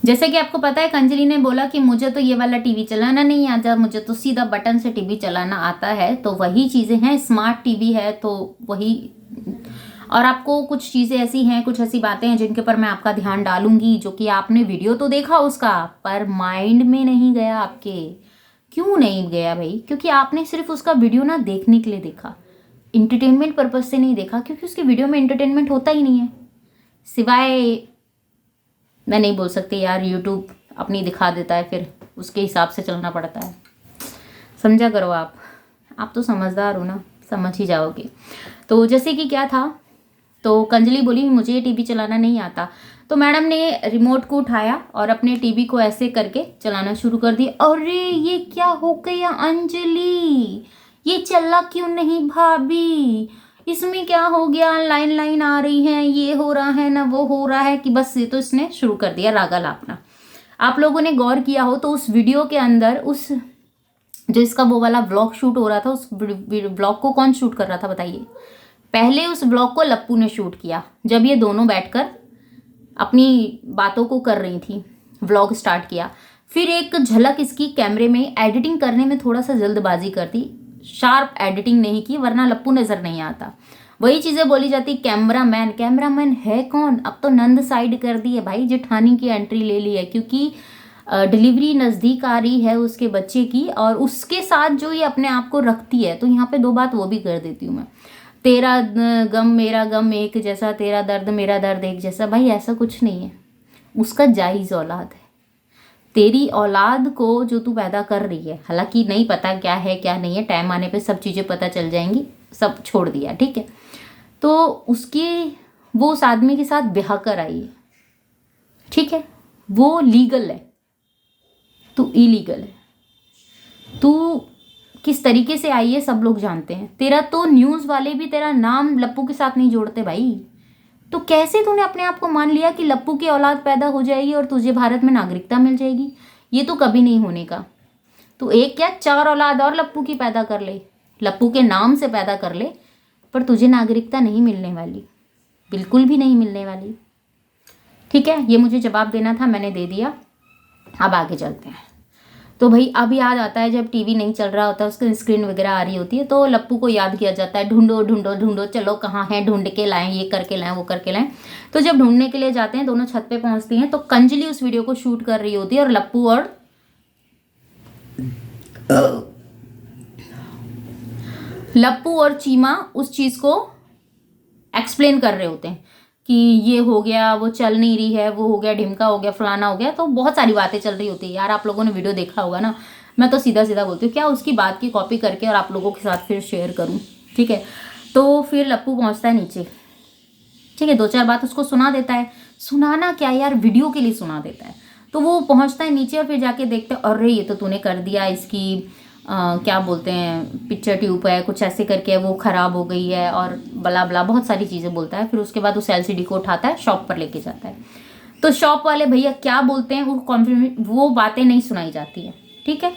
जैसे कि आपको पता है अंजलि ने बोला कि मुझे तो ये वाला टीवी चलाना नहीं आता, मुझे तो सीधा बटन से टीवी चलाना आता है। तो वही चीज़ें हैं, स्मार्ट टीवी है तो वही। और आपको कुछ चीज़ें ऐसी हैं, कुछ ऐसी बातें हैं जिनके ऊपर मैं आपका ध्यान डालूंगी, जो कि आपने वीडियो तो देखा उसका पर माइंड में नहीं गया आपके। क्यों नहीं गया भाई? क्योंकि आपने सिर्फ उसका वीडियो ना देखने के लिए देखा, इंटरटेनमेंट पर्पज से नहीं देखा, क्योंकि उसकी वीडियो में इंटरटेनमेंट होता ही नहीं है। सिवाय, मैं नहीं बोल सकती यार, यूट्यूब अपनी दिखा देता है, फिर उसके हिसाब से चलना पड़ता है। समझा करो आप तो समझदार हो ना, समझ ही जाओगे। तो जैसे कि क्या था, तो कंजली बोली मुझे ये टीवी चलाना नहीं आता। तो मैडम ने रिमोट को उठाया और अपने टीवी को ऐसे करके चलाना शुरू कर दी। अरे ये क्या हो गया अंजलि, ये चला क्यों नहीं भाभी, इसमें क्या हो गया, लाइन लाइन आ रही है, ये हो रहा है ना वो हो रहा है, कि बस ये तो इसने शुरू कर दिया रागा लापना। आप लोगों ने गौर किया हो तो उस वीडियो के अंदर, उस जो इसका वो वाला ब्लॉग शूट हो रहा था, उस ब्लॉग को कौन शूट कर रहा था बताइए? पहले उस ब्लॉग को लप्पू ने शूट किया, जब ये दोनों बैठकर अपनी बातों को कर रही थी, व्लॉग स्टार्ट किया। फिर एक झलक इसकी कैमरे में, एडिटिंग करने में थोड़ा सा जल्दबाजी करती, शार्प एडिटिंग नहीं की, वरना लप्पू नजर नहीं आता। वही चीजें बोली जाती, कैमरामैन, कैमरामैन है कौन? अब तो नंद साइड कर दी है भाई, जेठानी की एंट्री ले ली है, क्योंकि डिलीवरी नज़दीक आ रही है उसके बच्चे की, और उसके साथ जो ये अपने आप को रखती है। तो यहाँ पे दो बात वो भी कर देती हूँ मैं, तेरा गम मेरा गम एक जैसा, तेरा दर्द मेरा दर्द एक जैसा। भाई ऐसा कुछ नहीं है, उसका जायज़ औलाद है। तेरी औलाद को जो तू पैदा कर रही है, हालांकि नहीं पता क्या है क्या नहीं है, टाइम आने पे सब चीज़ें पता चल जाएंगी, सब छोड़ दिया ठीक है। तो उसके, वो उस आदमी के साथ ब्याह कर आई है, ठीक है, वो लीगल है, तू इलीगल है। तू किस तरीके से आई है सब लोग जानते हैं। तेरा तो न्यूज़ वाले भी तेरा नाम लप्पू के साथ नहीं जोड़ते भाई। तो कैसे तूने अपने आप को मान लिया कि लप्पू की औलाद पैदा हो जाएगी और तुझे भारत में नागरिकता मिल जाएगी? ये तो कभी नहीं होने का। तो एक क्या, चार औलाद और लप्पू की पैदा कर ले, लप्पू के नाम से पैदा कर ले, पर तुझे नागरिकता नहीं मिलने वाली, बिल्कुल भी नहीं मिलने वाली। ठीक है, ये मुझे जवाब देना था, मैंने दे दिया। अब आगे चलते हैं। तो भाई अब याद आता है, जब टीवी नहीं चल रहा होता, उसकी स्क्रीन वगैरह आ रही होती है, तो लप्पू को याद किया जाता है, ढूंढो ढूंढो ढूंढो, चलो कहाँ है, ढूंढ के लाएं, ये करके लाएं, वो करके लाएं। तो जब ढूंढने के लिए जाते हैं, दोनों छत पे पहुंचती हैं, तो कंजली उस वीडियो को शूट कर रही होती है, और लप्पू और चीमा उस चीज को एक्सप्लेन कर रहे होते हैं कि ये हो गया, वो चल नहीं रही है, वो हो गया, ढिमका हो गया, फलाना हो गया। तो बहुत सारी बातें चल रही होती है यार, आप लोगों ने वीडियो देखा होगा ना। मैं तो सीधा सीधा बोलती हूँ, क्या उसकी बात की कॉपी करके और आप लोगों के साथ फिर शेयर करूँ, ठीक है। तो फिर लप्पू पहुँचता है नीचे, ठीक है, दो चार बात उसको सुना देता है, सुनाना क्या यार, वीडियो के लिए सुना देता है। तो वो पहुँचता है नीचे और फिर जाके देखते हैं, अरे ये तो तूने कर दिया, इसकी क्या बोलते हैं, पिक्चर ट्यूब है कुछ ऐसे करके, वो ख़राब हो गई है और बला बला बहुत सारी चीज़ें बोलता है। फिर उसके बाद उस एलसीडी को उठाता है, शॉप पर लेके जाता है। तो शॉप वाले भैया क्या बोलते हैं, वो बातें नहीं सुनाई जाती है, ठीक है।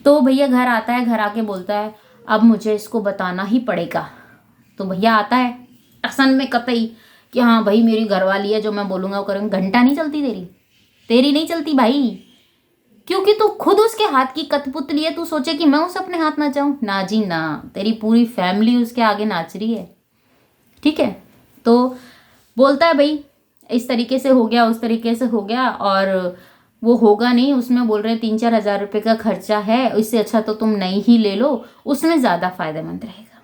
तो भैया घर आता है, घर आके बोलता है अब मुझे इसको बताना ही पड़ेगा। तो भैया आता है असन में कतई कि हाँ भाई मेरी घरवाली है, जो मैं बोलूँगा वो करूँगा। घंटा नहीं चलती तेरी नहीं चलती भाई, क्योंकि तू खुद उसके हाथ की कठपुतली है। तू सोचे कि मैं उसे अपने हाथ नचाऊं? ना जी ना, तेरी पूरी फैमिली उसके आगे नाच रही है, ठीक है। तो बोलता है भाई इस तरीके से हो गया, उस तरीके से हो गया, और वो होगा नहीं, उसमें बोल रहे हैं 3-4 हज़ार रुपये का खर्चा है, इससे अच्छा तो तुम नहीं ही ले लो, उसमें ज़्यादा फायदेमंद रहेगा।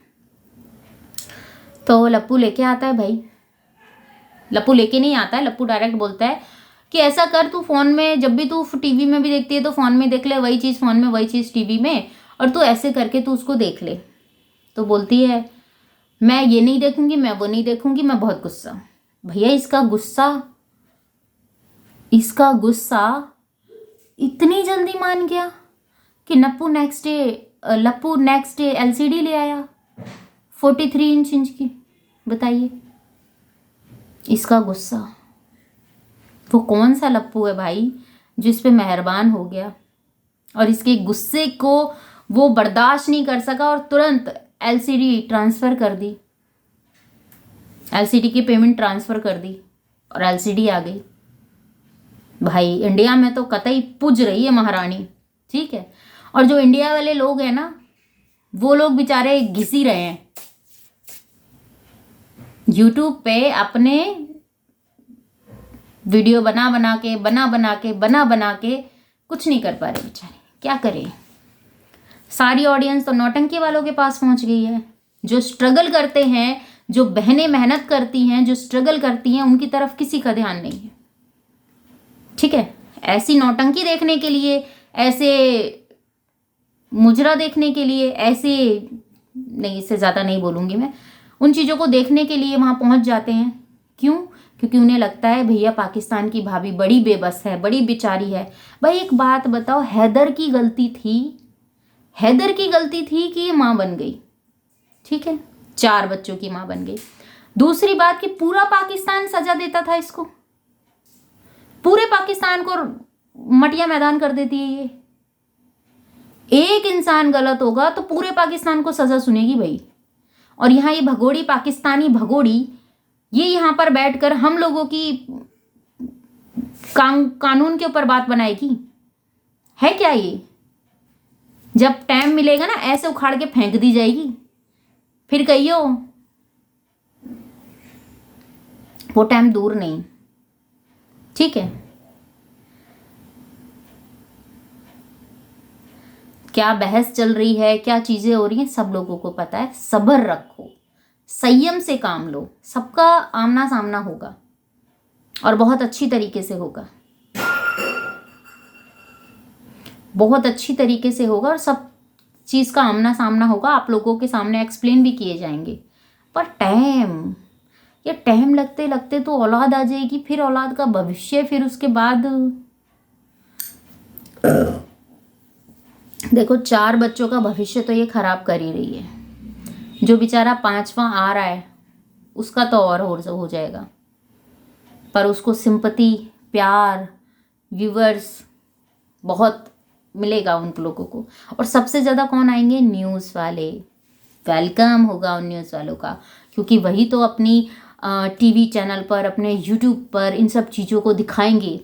तो लप्पू लेके आता है भाई, लप्पू लेके नहीं आता है, लप्पू डायरेक्ट बोलता है कि ऐसा कर, तू फोन में, जब भी तू टीवी में भी देखती है तो फोन में देख ले, वही चीज़ फोन में वही चीज़ टीवी में, और तू ऐसे करके तू उसको देख ले। तो बोलती है मैं ये नहीं देखूंगी, मैं वो नहीं देखूंगी, मैं बहुत गुस्सा। भैया इसका गुस्सा इतनी जल्दी मान गया कि लप्पू नेक्स्ट डे एलसीडी ले आया 43 इंच की। बताइए, इसका गुस्सा। वो कौन सा लप्पू है भाई जिस पे मेहरबान हो गया, और इसके गुस्से को वो बर्दाश्त नहीं कर सका और तुरंत एलसीडी ट्रांसफ़र कर दी, एलसीडी की पेमेंट ट्रांसफ़र कर दी और एलसीडी आ गई। भाई इंडिया में तो कतई पुज रही है महारानी, ठीक है। और जो इंडिया वाले लोग हैं ना, वो लोग बेचारे घिस ही रहे हैं यूट्यूब पे, अपने वीडियो बना बना के कुछ नहीं कर पा रहे बेचारे, क्या करें। सारी ऑडियंस तो नौटंकी वालों के पास पहुंच गई है। जो स्ट्रगल करते हैं, जो बहनें मेहनत करती हैं, जो स्ट्रगल करती हैं, उनकी तरफ किसी का ध्यान नहीं है, ठीक है। ऐसी नौटंकी देखने के लिए, ऐसे मुजरा देखने के लिए, ऐसे नहीं, इससे ज़्यादा नहीं बोलूँगी मैं, उन चीज़ों को देखने के लिए वहाँ पहुँच जाते हैं। क्यों? क्योंकि उन्हें लगता है भैया पाकिस्तान की भाभी बड़ी बेबस है, बड़ी बेचारी है। भाई एक बात बताओ, हैदर की गलती थी, हैदर की गलती थी कि ये माँ बन गई, ठीक है, 4 बच्चों की माँ बन गई। दूसरी बात कि पूरा पाकिस्तान सजा देता था इसको, पूरे पाकिस्तान को मटिया मैदान कर देती है ये। एक इंसान गलत होगा तो पूरे पाकिस्तान को सजा सुनेगी भाई। और यहाँ ये भगोड़ी, पाकिस्तानी भगोड़ी, ये यहाँ पर बैठकर हम लोगों की कानून के ऊपर बात बनाएगी, है क्या ये? जब टाइम मिलेगा ना, ऐसे उखाड़ के फेंक दी जाएगी, फिर कहियो वो टाइम दूर नहीं, ठीक है। क्या बहस चल रही है, क्या चीजें हो रही हैं, सब लोगों को पता है। सब्र रखो, संयम से काम लो, सबका आमना सामना होगा और बहुत अच्छी तरीके से होगा, बहुत अच्छी तरीके से होगा, और सब चीज़ का आमना सामना होगा, आप लोगों के सामने एक्सप्लेन भी किए जाएंगे। पर टाइम लगते लगते तो औलाद आ जाएगी, फिर औलाद का भविष्य, फिर उसके बाद देखो 4 बच्चों का भविष्य तो ये खराब कर ही रही है। जो बेचारा 5वां आ रहा है उसका तो और हो जाएगा, पर उसको सिंपैथी, प्यार, व्यूवर्स बहुत मिलेगा उन लोगों को। और सबसे ज़्यादा कौन आएंगे? न्यूज़ वाले। वेलकम होगा उन न्यूज़ वालों का, क्योंकि वही तो अपनी टीवी चैनल पर, अपने यूट्यूब पर इन सब चीज़ों को दिखाएंगे।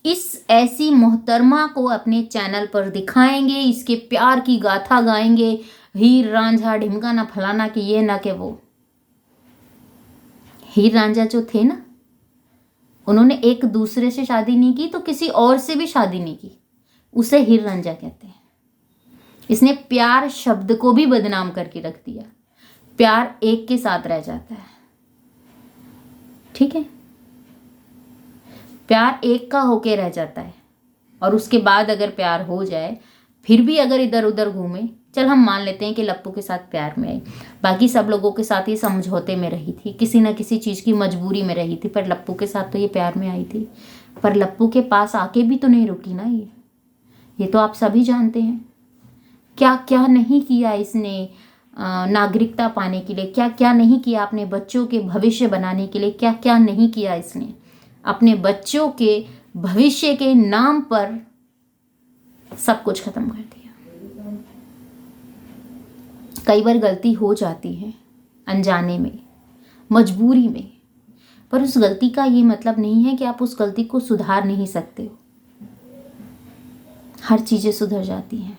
इस ऐसी मोहतरमा को अपने चैनल पर दिखाएंगे, इसके प्यार की गाथा गाएंगे, हीर रांझा ढिमका ना फलाना कि ये ना कि वो। हीर रांझा जो थे ना, उन्होंने एक दूसरे से शादी नहीं की तो किसी और से भी शादी नहीं की, उसे हीर रांझा कहते हैं। इसने प्यार शब्द को भी बदनाम करके रख दिया। प्यार एक के साथ रह जाता है, ठीक है, प्यार एक का होके रह जाता है। और उसके बाद अगर प्यार हो जाए, फिर भी अगर इधर उधर घूमे, चल हम मान लेते हैं कि लप्पू के साथ प्यार में आई, बाकी सब लोगों के साथ ये समझौते में रही थी, किसी ना किसी चीज़ की मजबूरी में रही थी, पर लप्पू के साथ तो ये प्यार में आई थी। पर लप्पू के पास आके भी तो नहीं रुकी ना ये तो आप सभी जानते हैं। क्या क्या नहीं किया इसने नागरिकता पाने के लिए, क्या क्या नहीं किया अपने बच्चों के भविष्य बनाने के लिए, क्या क्या नहीं किया इसने अपने बच्चों के भविष्य के नाम पर। सब कुछ खत्म कर दिया। कई बार गलती हो जाती है अनजाने में, मजबूरी में, पर उस गलती का ये मतलब नहीं है कि आप उस गलती को सुधार नहीं सकते हो। हर चीज़ें सुधर जाती हैं,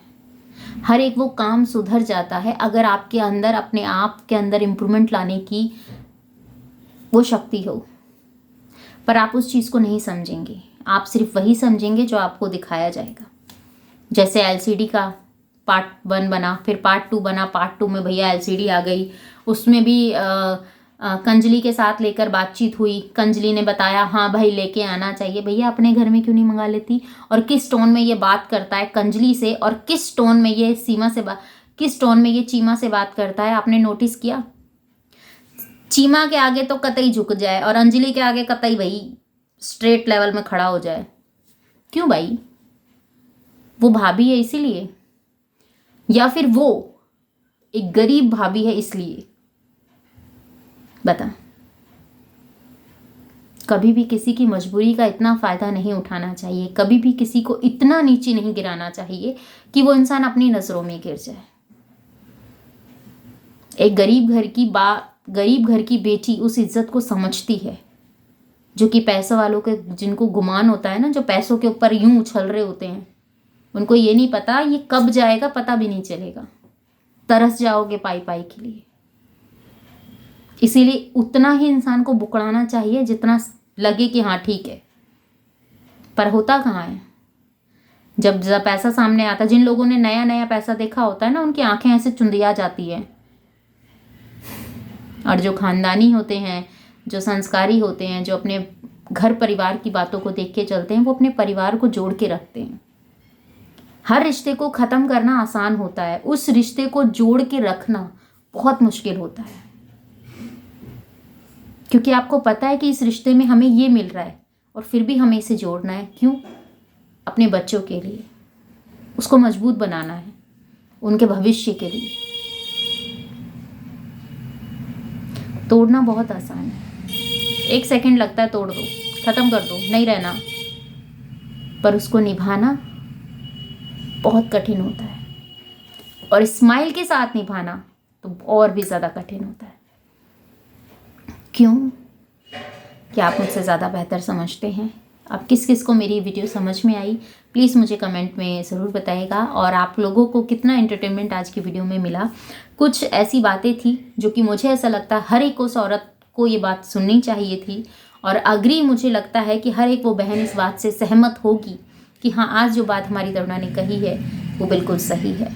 हर एक वो काम सुधर जाता है अगर आपके अंदर, अपने आप के अंदर इम्प्रूवमेंट लाने की वो शक्ति हो। पर आप उस चीज़ को नहीं समझेंगे, आप सिर्फ वही समझेंगे जो आपको दिखाया जाएगा। जैसे एलसीडी का पार्ट 1 बना, फिर पार्ट 2 बना, पार्ट 2 में भैया एलसीडी आ गई, उसमें भी कंजली के साथ लेकर बातचीत हुई। कंजली ने बताया हाँ भाई लेके आना चाहिए। भैया अपने घर में क्यों नहीं मंगा लेती? और किस टोन में ये बात करता है कंजली से, और किस टोन में ये किस टोन में ये चीमा से बात करता है, आपने नोटिस किया? चीमा के आगे तो कतई झुक जाए और अंजलि के आगे कतई भाई स्ट्रेट लेवल में खड़ा हो जाए। क्यों भाई? वो भाभी है इसीलिए, या फिर वो एक गरीब भाभी है इसलिए? बता। कभी भी किसी की मजबूरी का इतना फायदा नहीं उठाना चाहिए, कभी भी किसी को इतना नीचे नहीं गिराना चाहिए कि वो इंसान अपनी नजरों में गिर जाए। एक गरीब घर की बेटी उस इज्जत को समझती है, जो कि पैसों वालों के, जिनको गुमान होता है ना, जो पैसों के ऊपर यूं उछल रहे होते हैं, उनको ये नहीं पता ये कब जाएगा, पता भी नहीं चलेगा। तरस जाओगे पाई पाई के लिए। इसीलिए उतना ही इंसान को बुकड़ाना चाहिए जितना लगे कि हाँ ठीक है, पर होता कहाँ है। जब पैसा सामने आता, जिन लोगों ने नया नया पैसा देखा होता है ना, उनकी आंखें ऐसे चुंदिया जाती है। और जो खानदानी होते हैं, जो संस्कारी होते हैं, जो अपने घर परिवार की बातों को देख के चलते हैं, वो अपने परिवार को जोड़ के रखते हैं। हर रिश्ते को ख़त्म करना आसान होता है, उस रिश्ते को जोड़ के रखना बहुत मुश्किल होता है। क्योंकि आपको पता है कि इस रिश्ते में हमें ये मिल रहा है और फिर भी हमें इसे जोड़ना है। क्यों? अपने बच्चों के लिए, उसको मजबूत बनाना है, उनके भविष्य के लिए। तोड़ना बहुत आसान है, 1 सेकंड लगता है, तोड़ दो, ख़त्म कर दो, नहीं रहना। पर उसको निभाना बहुत कठिन होता है, और स्माइल के साथ निभाना तो और भी ज़्यादा कठिन होता है। क्यों? क्या आप मुझसे ज़्यादा बेहतर समझते हैं? अब किस किस को मेरी वीडियो समझ में आई, प्लीज़ मुझे कमेंट में ज़रूर बताइएगा। और आप लोगों को कितना एंटरटेनमेंट आज की वीडियो में मिला। कुछ ऐसी बातें थी जो कि मुझे ऐसा लगता है हर एक उस औरत को ये बात सुननी चाहिए थी, और अग्री मुझे लगता है कि हर एक वो बहन इस बात से सहमत होगी कि हाँ, आज जो बात हमारी तरुणा ने कही है वो बिल्कुल सही है।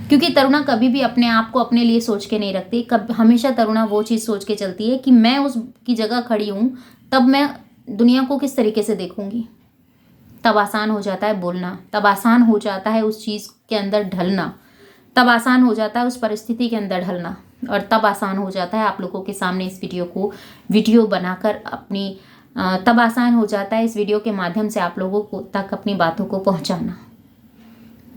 क्योंकि तरुणा कभी भी अपने आप को अपने लिए सोच के नहीं रखती। हमेशा तरुणा वो चीज़ सोच के चलती है कि मैं उसकी जगह खड़ी हूँ, तब मैं दुनिया को किस तरीके से देखूंगी। तब आसान हो जाता है बोलना, तब आसान हो जाता है उस चीज़ के अंदर ढलना, तब आसान हो जाता है उस परिस्थिति के अंदर ढलना, और तब आसान हो जाता है आप लोगों के सामने इस वीडियो बनाकर तब आसान हो जाता है इस वीडियो के माध्यम से आप लोगों को तक अपनी बातों को पहुंचाना।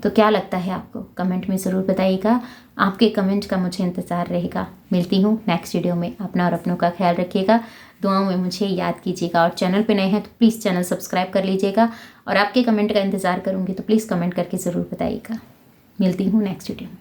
तो क्या लगता है आपको? कमेंट में ज़रूर बताइएगा। आपके कमेंट का मुझे इंतज़ार रहेगा। मिलती हूँ नेक्स्ट वीडियो में। अपना और अपनों का ख्याल रखिएगा, दुआओं में मुझे याद कीजिएगा। और चैनल पे नए हैं तो प्लीज़ चैनल सब्सक्राइब कर लीजिएगा, और आपके कमेंट का इंतज़ार करूँगी, तो प्लीज़ कमेंट करके ज़रूर बताइएगा। मिलती हूँ नेक्स्ट वीडियो में।